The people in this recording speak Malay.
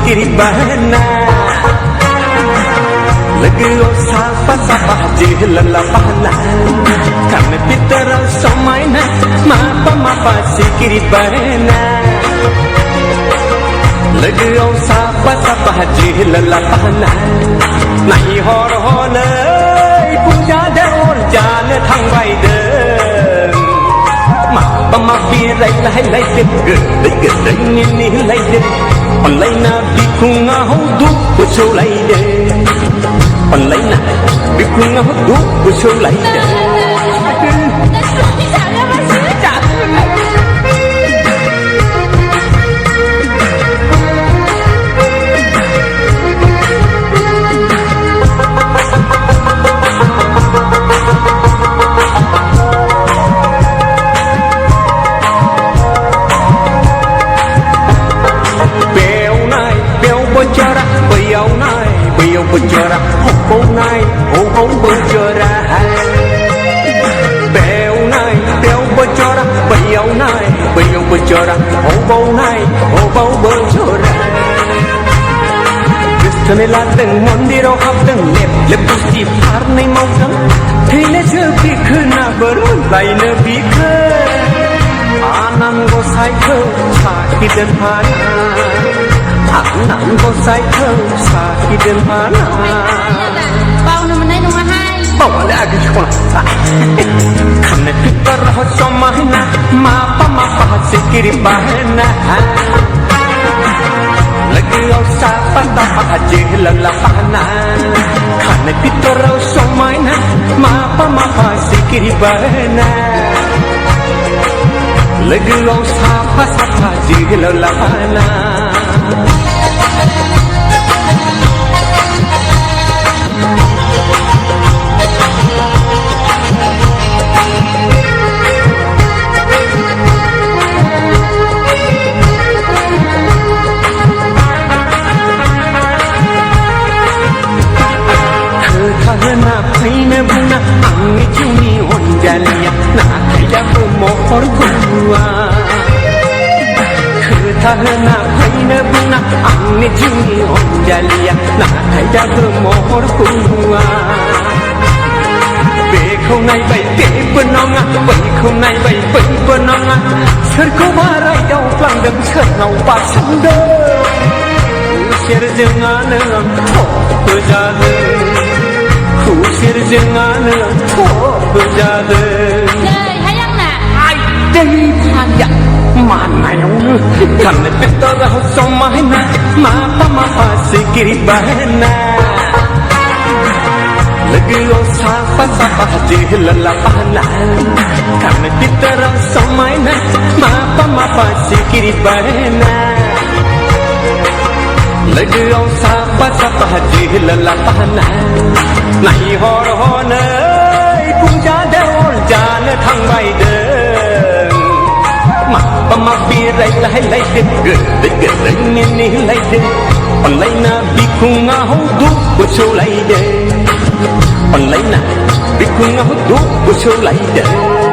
sikiri bahana Legeo sapa-sapa jihilala bahana Kami pitara somaina Mapa-mapa sikiri bahana Legeo sapa-sapa jihilala bahana Nahi hor-hona Puja derol jana thang bay đơn Mapa-mapa biray lai-lai din Gede-gede ni lai din Onlay na bikunga hudu Puso lai din Onlay na bikunga hudu Puso lai din Berjarak hopong naik, hopong berjarak Bel naik, bel berjarak Bel naik, bel berjarak Hopong naik, hopong berjarak Gestane lateng mondiro hapteng Lep gusti parnai mauteng Tine sepi kena berulai nebi ke Anan gosai ke sakit dan panas Anak kau sayang sakit dan mana? Bau nama nai nama hai. Bau lagi sekolah. Karena kita rahas somahna, mapa sikiri bahana. Lagi usah patah aja lelapana. Karena kita rahas somahna, mapa sikiri bahana. Lagi usah patah aja lelapana. Karena paina bunga angin juni onjalia nak kaya pemohon gua. Karena paina bunga angin juni onjalia nak kaya pemohon gua. Bekau nai baik penonga, bekau nai baik penonga. Serkau marai dau pelang dan serau pasang deh. Usir jangan kau berjalan. Kusir jangan kau berjalan. Lời hayang na. Ai đây hayang mana yang karena kita dah somahna mapa sikiri bahana. Lagi sapa-sapa jihilala bahana. Karena kita dah somahna mapa sikiri bahana. Lagi sapa-sapa jihilala bahana. Nahi hor-hona Puja derol jana thang bay đơn Mapa biray lai-lai din Gede-gede ni lai din Onlay na bikunga hudu Puso lai din Onlay na bikunga hudu Puso lai din